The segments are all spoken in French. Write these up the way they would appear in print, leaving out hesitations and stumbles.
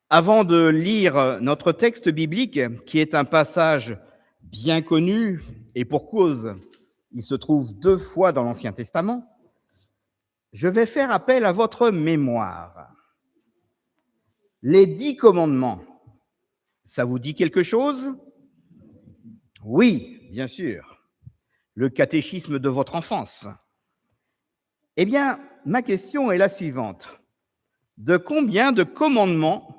Avant de lire notre texte biblique, qui est un passage bien connu, et pour cause, il se trouve 2 fois dans l'Ancien Testament, je vais faire appel à votre mémoire. Les 10 commandements, ça vous dit quelque chose? Oui, bien sûr, le catéchisme de votre enfance. Eh bien, ma question est la suivante. De combien de commandements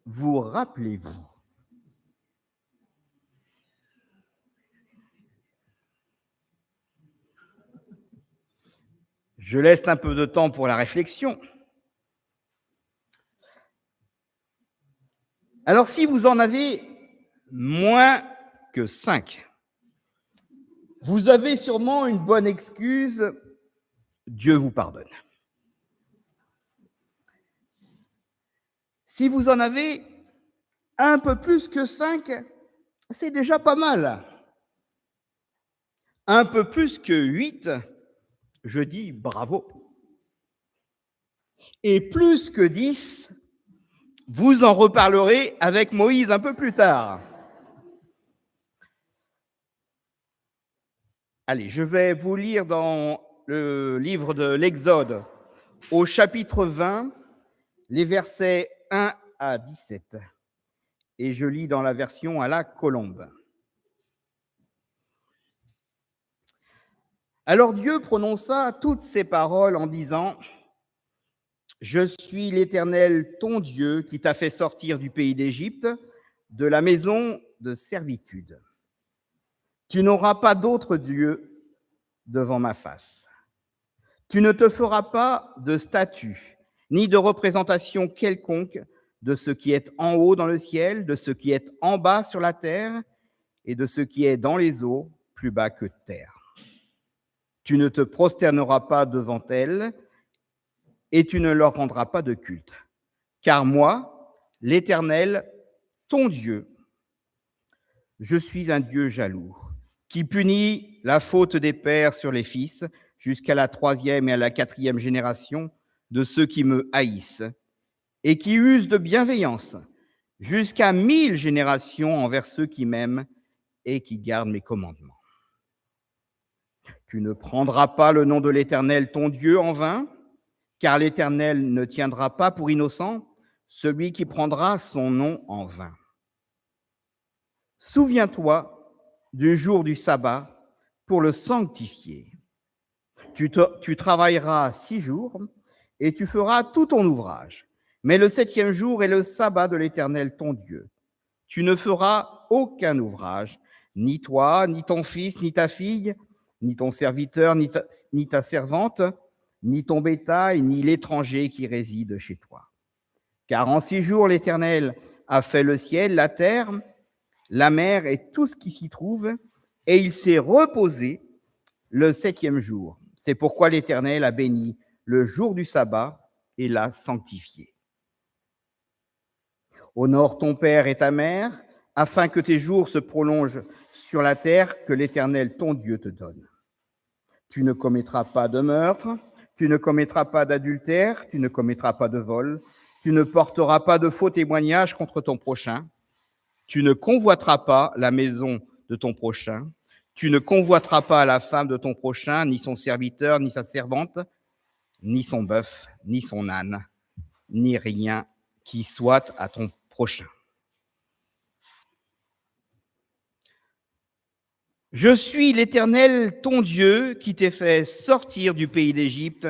vous rappelez-vous? Je laisse un peu de temps pour la réflexion. Alors, si vous en avez moins que 5, vous avez sûrement une bonne excuse, Dieu vous pardonne. Si vous en avez un peu plus que 5, c'est déjà pas mal. Un peu plus que 8, je dis bravo. Et plus que 10, vous en reparlerez avec Moïse un peu plus tard. Allez, je vais vous lire dans le livre de l'Exode, au chapitre 20, les versets 1 à 17. Et je lis dans la version à la Colombe. Alors Dieu prononça toutes ces paroles en disant : « Je suis l'Éternel, ton Dieu, qui t'a fait sortir du pays d'Égypte, de la maison de servitude. Tu n'auras pas d'autre Dieu devant ma face. Tu ne te feras pas de statue, ni de représentation quelconque de ce qui est en haut dans le ciel, de ce qui est en bas sur la terre, et de ce qui est dans les eaux, plus bas que terre. Tu ne te prosterneras pas devant elles, et tu ne leur rendras pas de culte. Car moi, l'Éternel, ton Dieu, je suis un Dieu jaloux, qui punit la faute des pères sur les fils, jusqu'à la 3e et à la 4e génération de ceux qui me haïssent, et qui usent de bienveillance jusqu'à 1000 générations envers ceux qui m'aiment et qui gardent mes commandements. Tu ne prendras pas le nom de l'Éternel, ton Dieu, en vain, car l'Éternel ne tiendra pas pour innocent celui qui prendra son nom en vain. Souviens-toi du jour du sabbat pour le sanctifier. Tu travailleras 6 jours et tu feras tout ton ouvrage. Mais le 7e jour est le sabbat de l'Éternel, ton Dieu. Tu ne feras aucun ouvrage, ni toi, ni ton fils, ni ta fille, ni ton serviteur, ni ta servante, ni ton bétail, ni l'étranger qui réside chez toi. Car en 6 jours, l'Éternel a fait le ciel, la terre, la mer et tout ce qui s'y trouve, et il s'est reposé le 7e jour. C'est pourquoi l'Éternel a béni le jour du sabbat et l'a sanctifié. Honore ton père et ta mère, afin que tes jours se prolongent sur la terre que l'Éternel, ton Dieu, te donne. Tu ne commettras pas de meurtre, tu ne commettras pas d'adultère, tu ne commettras pas de vol, tu ne porteras pas de faux témoignages contre ton prochain, tu ne convoiteras pas la maison de ton prochain, tu ne convoiteras pas la femme de ton prochain, ni son serviteur, ni sa servante, ni son bœuf, ni son âne, ni rien qui soit à ton prochain. Je suis l'Éternel, ton Dieu, qui t'ai fait sortir du pays d'Égypte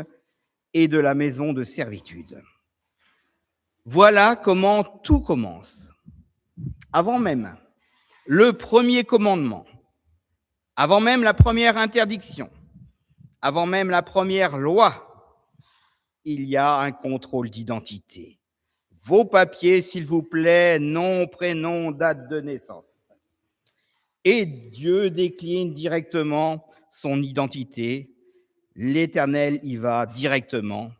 et de la maison de servitude. Voilà comment tout commence. Avant même le premier commandement, avant même la première interdiction, avant même la première loi, il y a un contrôle d'identité. Vos papiers, s'il vous plaît, nom, prénom, date de naissance. Et Dieu décline directement son identité. L'Éternel y va directement.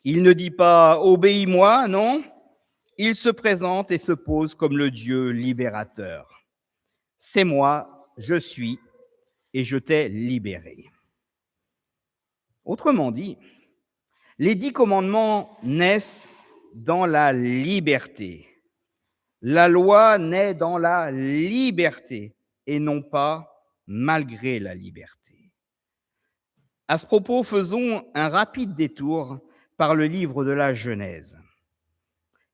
Il ne dit pas « obéis-moi », non. Il se présente et se pose comme le Dieu libérateur. C'est moi, je suis, et je t'ai libéré. Autrement dit, les 10 commandements naissent dans la liberté. La loi naît dans la liberté et non pas malgré la liberté. À ce propos, faisons un rapide détour par le livre de la Genèse.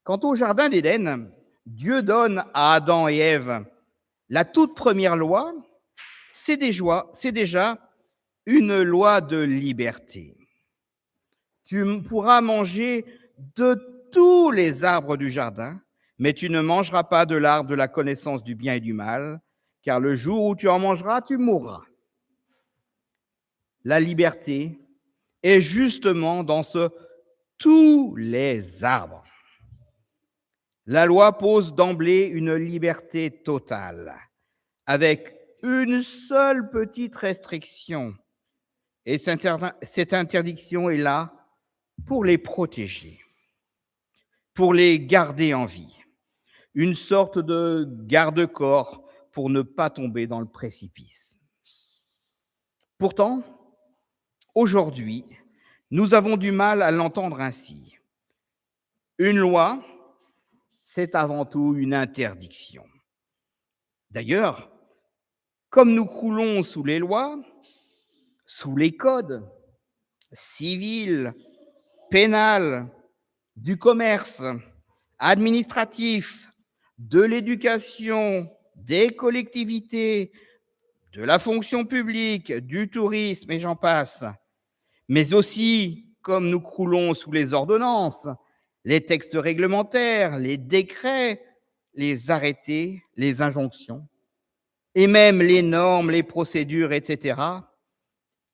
Quant au jardin d'Éden, Dieu donne à Adam et Ève la toute première loi, c'est déjà une loi de liberté. Tu pourras manger de tous les arbres du jardin, mais tu ne mangeras pas de l'arbre de la connaissance du bien et du mal, car le jour où tu en mangeras, tu mourras. La liberté est justement dans ce tous les arbres. La loi pose d'emblée une liberté totale, avec une seule petite restriction. Et cette interdiction est là pour les protéger, pour les garder en vie. Une sorte de garde-corps pour ne pas tomber dans le précipice. Pourtant, aujourd'hui, nous avons du mal à l'entendre ainsi. Une loi, c'est avant tout une interdiction. D'ailleurs, comme nous croulons sous les lois, sous les codes civils, pénals, du commerce, administratif, de l'éducation, des collectivités, de la fonction publique, du tourisme, et j'en passe, mais aussi, comme nous croulons sous les ordonnances, les textes réglementaires, les décrets, les arrêtés, les injonctions, et même les normes, les procédures, etc.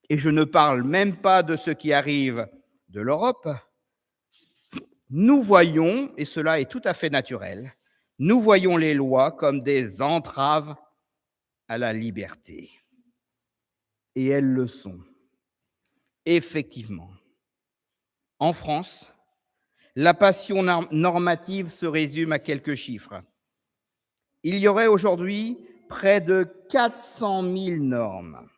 Et je ne parle même pas de ce qui arrive de l'Europe. Nous voyons, et cela est tout à fait naturel, nous voyons les lois comme des entraves à la liberté. Et elles le sont. Effectivement. En France, la passion normative se résume à quelques chiffres. Il y aurait aujourd'hui près de 400 000 normes,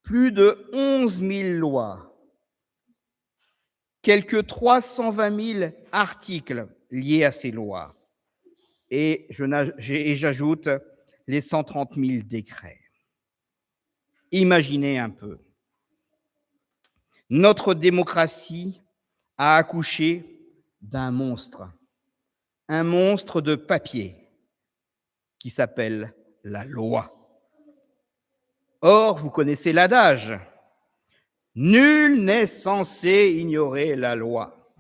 plus de 11 000 lois, quelques 320 000 articles liés à ces lois, et j'ajoute les 130 000 décrets. Imaginez un peu. Notre démocratie a accouché d'un monstre, un monstre de papier qui s'appelle la loi. Or, vous connaissez l'adage, nul n'est censé ignorer la loi.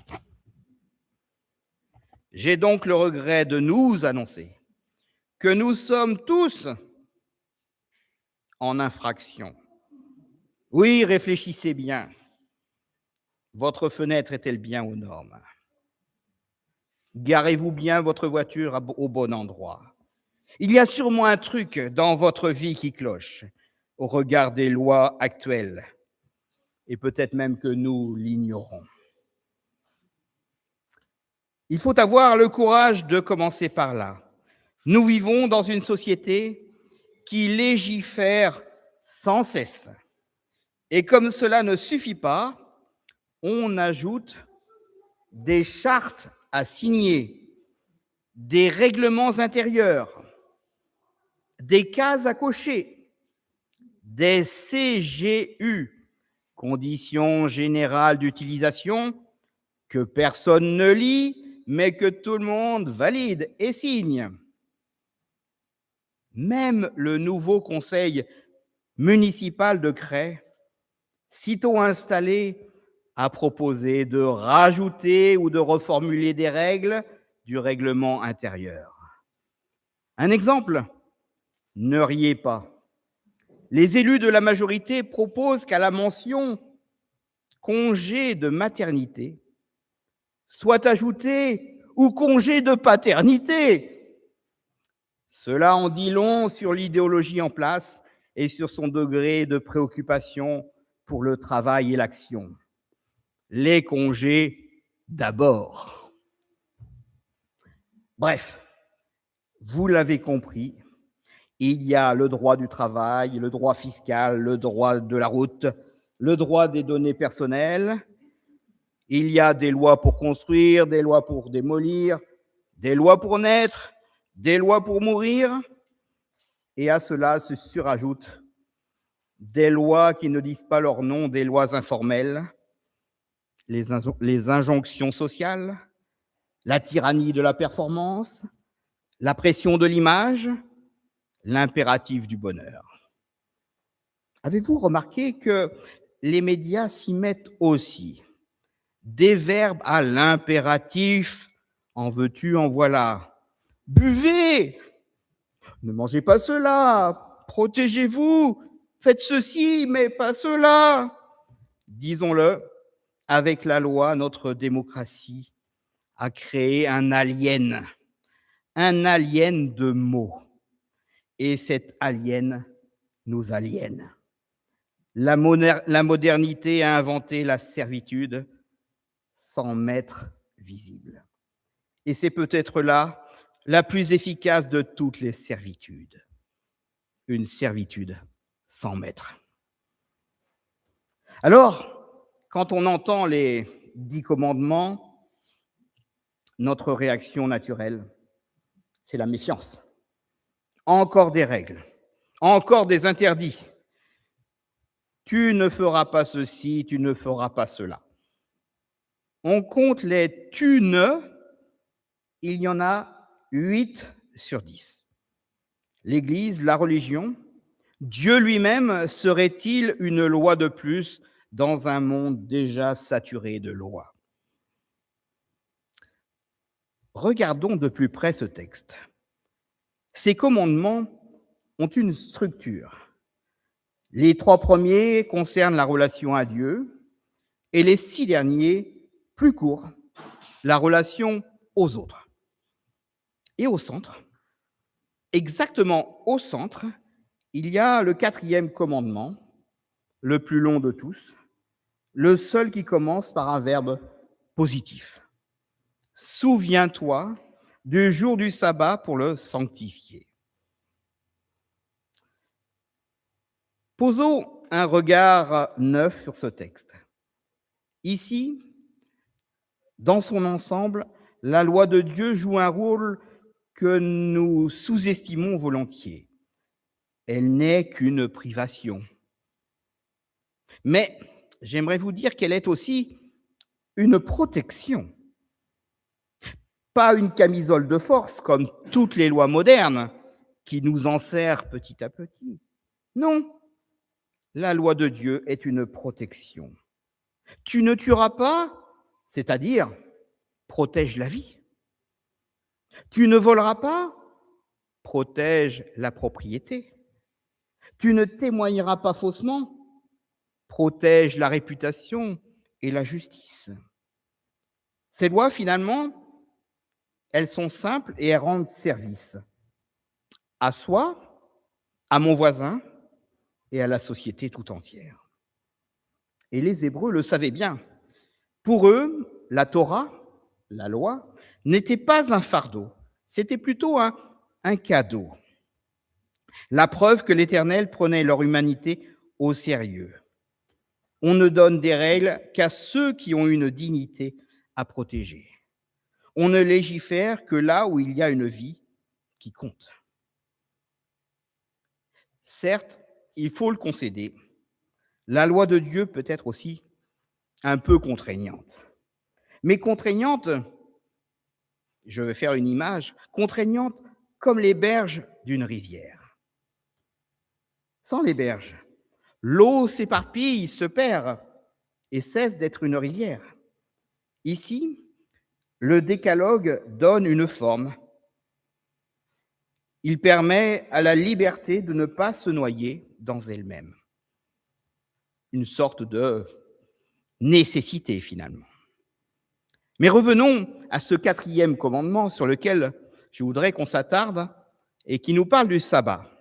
J'ai donc le regret de nous annoncer que nous sommes tous en infraction. Oui, réfléchissez bien. Votre fenêtre est-elle bien aux normes? Garez-vous bien votre voiture au bon endroit? Il y a sûrement un truc dans votre vie qui cloche au regard des lois actuelles, et peut-être même que nous l'ignorons. Il faut avoir le courage de commencer par là. Nous vivons dans une société qui légifère sans cesse. Et comme cela ne suffit pas, on ajoute des chartes à signer, des règlements intérieurs, des cases à cocher, des CGU, conditions générales d'utilisation, que personne ne lit, mais que tout le monde valide et signe. Même le nouveau conseil municipal de Cray, sitôt installé, a proposé de rajouter ou de reformuler des règles du règlement intérieur. Un exemple, ne riez pas. Les élus de la majorité proposent qu'à la mention congé de maternité soit ajouté ou congé de paternité. Cela en dit long sur l'idéologie en place et sur son degré de préoccupation pour le travail et l'action. Les congés d'abord. Bref, vous l'avez compris, il y a le droit du travail, le droit fiscal, le droit de la route, le droit des données personnelles, Il y a des lois pour construire, des lois pour démolir, des lois pour naître, des lois pour mourir, et à cela se surajoutent des lois qui ne disent pas leur nom, des lois informelles, les injonctions sociales, la tyrannie de la performance, la pression de l'image, l'impératif du bonheur. Avez-vous remarqué que les médias s'y mettent aussi? Des verbes à l'impératif, en veux-tu, en voilà. Buvez, ne mangez pas cela, protégez-vous, faites ceci, mais pas cela. Disons-le, avec la loi, notre démocratie a créé un alien de mots. Et cet alien nous aliène. La modernité a inventé la servitude sans maître visible. Et c'est peut-être là la plus efficace de toutes les servitudes. Une servitude sans maître. Alors, quand on entend les 10 commandements, notre réaction naturelle, c'est la méfiance. Encore des règles, encore des interdits. Tu ne feras pas ceci, tu ne feras pas cela. On compte les tu ne, il y en a 8 sur 10. L'Église, la religion, Dieu lui-même serait-il une loi de plus dans un monde déjà saturé de lois? Regardons de plus près ce texte. Ces commandements ont une structure. Les 3 premiers concernent la relation à Dieu et les 6 derniers, plus courts, la relation aux autres. Et au centre, exactement au centre, il y a le 4e commandement, le plus long de tous, le seul qui commence par un verbe positif. Souviens-toi du jour du sabbat pour le sanctifier. Posons un regard neuf sur ce texte. Ici, dans son ensemble, la loi de Dieu joue un rôle que nous sous-estimons volontiers. Elle n'est qu'une privation. Mais j'aimerais vous dire qu'elle est aussi une protection. Pas une camisole de force comme toutes les lois modernes qui nous enserrent petit à petit. Non, la loi de Dieu est une protection. Tu ne tueras pas, c'est-à-dire protège la vie. Tu ne voleras pas, protège la propriété. Tu ne témoigneras pas faussement, protège la réputation et la justice. Ces lois, finalement, elles sont simples et elles rendent service à soi, à mon voisin et à la société tout entière. Et les Hébreux le savaient bien. Pour eux, la Torah, la loi, n'était pas un fardeau, c'était plutôt un cadeau. La preuve que l'Éternel prenait leur humanité au sérieux. On ne donne des règles qu'à ceux qui ont une dignité à protéger. On ne légifère que là où il y a une vie qui compte. Certes, il faut le concéder, la loi de Dieu peut être aussi un peu contraignante. Mais contraignante, je vais faire une image, contraignante comme les berges d'une rivière. Sans les berges, l'eau s'éparpille, se perd et cesse d'être une rivière. Ici, le décalogue donne une forme. Il permet à la liberté de ne pas se noyer dans elle-même. Une sorte de nécessité, finalement. Mais revenons à ce 4e commandement sur lequel je voudrais qu'on s'attarde et qui nous parle du sabbat.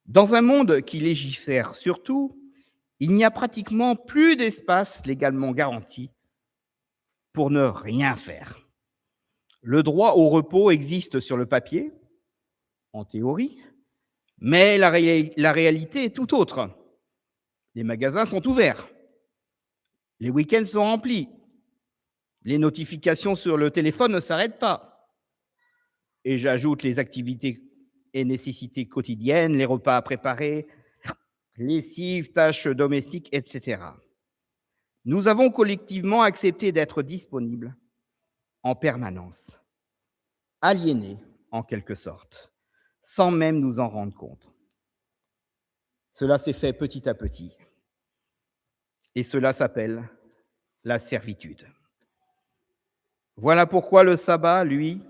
Dans un monde qui légifère surtout, il n'y a pratiquement plus d'espace légalement garanti pour ne rien faire. Le droit au repos existe sur le papier, en théorie, mais la réalité est tout autre. Les magasins sont ouverts. Les week-ends sont remplis. Les notifications sur le téléphone ne s'arrêtent pas. Et j'ajoute les activités et nécessités quotidiennes, les repas à préparer, lessive, tâches domestiques, etc. Nous avons collectivement accepté d'être disponibles en permanence, aliénés en quelque sorte, sans même nous en rendre compte. Cela s'est fait petit à petit. Et cela s'appelle la servitude. Voilà pourquoi le sabbat, lui,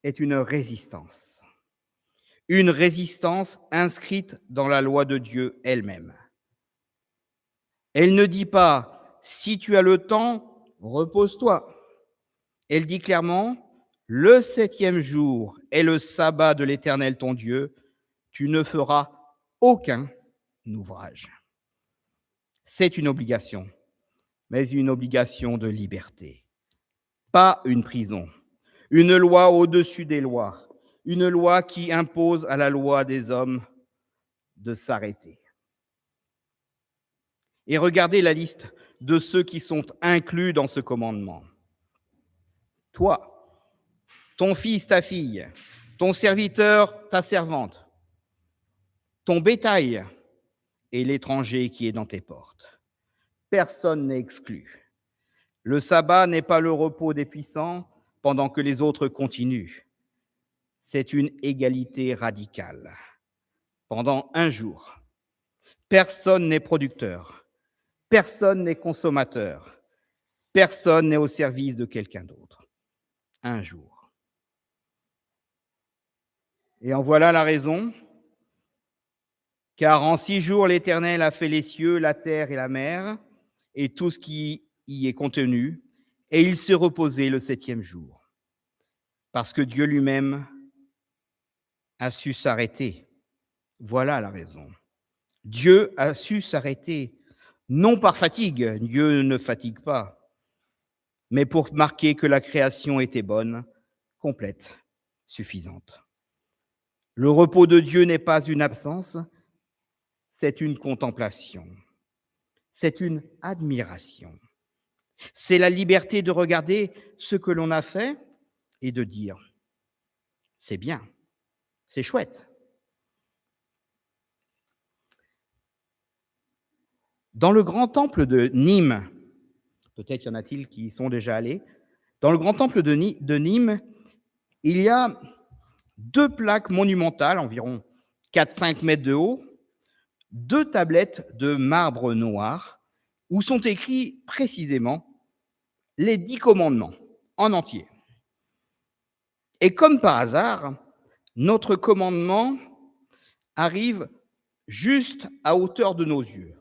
est une résistance inscrite dans la loi de Dieu elle-même. Elle ne dit pas « si tu as le temps, repose-toi ». Elle dit clairement « le 7e jour est le sabbat de l'Éternel ton Dieu, tu ne feras aucun ouvrage ». C'est une obligation, mais une obligation de liberté, pas une prison, une loi au-dessus des lois, une loi qui impose à la loi des hommes de s'arrêter. Et regardez la liste de ceux qui sont inclus dans ce commandement. Toi, ton fils, ta fille, ton serviteur, ta servante, ton bétail et l'étranger qui est dans tes portes. Personne n'est exclu. Le sabbat n'est pas le repos des puissants pendant que les autres continuent. C'est une égalité radicale. Pendant un jour, personne n'est producteur, personne n'est consommateur, personne n'est au service de quelqu'un d'autre. Un jour. Et en voilà la raison, car en 6 jours, l'Éternel a fait les cieux, la terre et la mer, et tout ce qui y est contenu, et il s'est reposé le 7e jour. Parce que Dieu lui-même a su s'arrêter. Voilà la raison. Dieu a su s'arrêter, non par fatigue, Dieu ne fatigue pas, mais pour marquer que la création était bonne, complète, suffisante. Le repos de Dieu n'est pas une absence, c'est une contemplation, c'est une admiration. C'est la liberté de regarder ce que l'on a fait et de dire « c'est bien, c'est chouette ». Dans le grand temple de Nîmes, peut-être y en a-t-il qui y sont déjà allés, dans le grand temple de Nîmes, il y a 2 plaques monumentales, environ 4-5 mètres de haut, 2 tablettes de marbre noir, où sont écrits précisément les 10 commandements en entier. Et comme par hasard, notre commandement arrive juste à hauteur de nos yeux.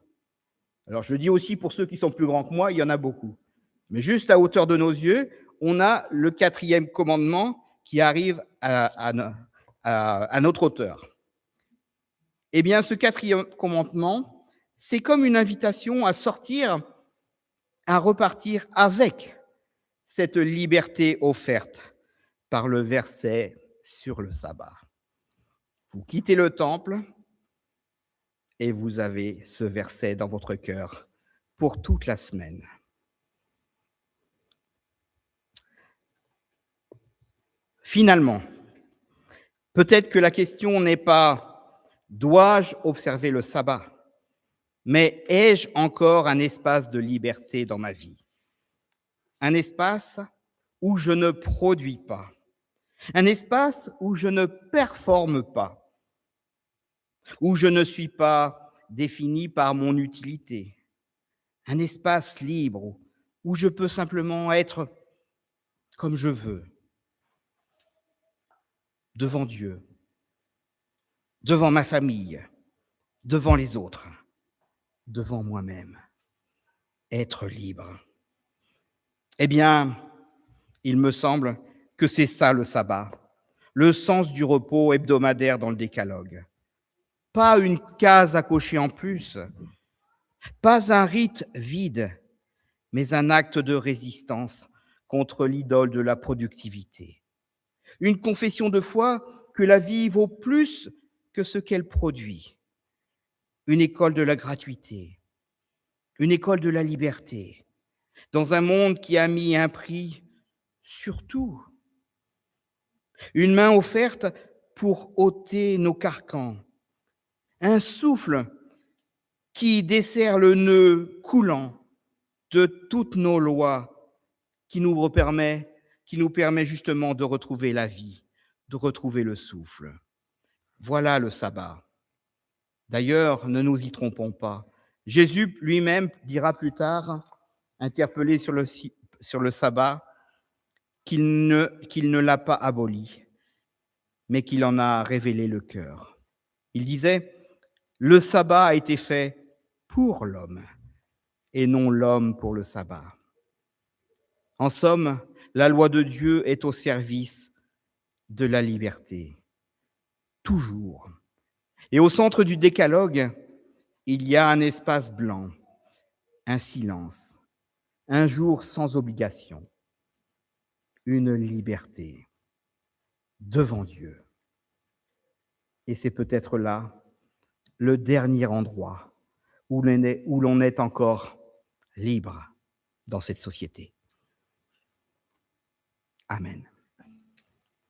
Alors je dis aussi pour ceux qui sont plus grands que moi, il y en a beaucoup. Mais juste à hauteur de nos yeux, on a le 4e commandement qui arrive à notre hauteur. Eh bien, ce 4e commandement, c'est comme une invitation à sortir, à repartir avec cette liberté offerte par le verset sur le sabbat. Vous quittez le temple et vous avez ce verset dans votre cœur pour toute la semaine. Finalement, peut-être que la question n'est pas « dois-je observer le sabbat ?» mais « ai-je encore un espace de liberté dans ma vie ?» Un espace où je ne produis pas, un espace où je ne performe pas, où je ne suis pas défini par mon utilité, un espace libre où je peux simplement être comme je veux, devant Dieu, devant ma famille, devant les autres, devant moi-même, être libre. Eh bien, il me semble que c'est ça le sabbat, le sens du repos hebdomadaire dans le décalogue. Pas une case à cocher en plus, pas un rite vide, mais un acte de résistance contre l'idole de la productivité. Une confession de foi que la vie vaut plus que ce qu'elle produit. Une école de la gratuité, une école de la liberté, dans un monde qui a mis un prix sur tout, une main offerte pour ôter nos carcans, un souffle qui dessert le nœud coulant de toutes nos lois, qui nous permet justement de retrouver la vie, de retrouver le souffle. Voilà le sabbat. D'ailleurs, ne nous y trompons pas. Jésus lui-même dira plus tard, interpellé sur le sabbat, qu'il ne l'a pas aboli, mais qu'il en a révélé le cœur. Il disait, « Le sabbat a été fait pour l'homme, et non l'homme pour le sabbat. » En somme, la loi de Dieu est au service de la liberté, toujours. Et au centre du décalogue, il y a un espace blanc, un silence, un jour sans obligation, une liberté devant Dieu. Et c'est peut-être là le dernier endroit où l'on est encore libre dans cette société. Amen.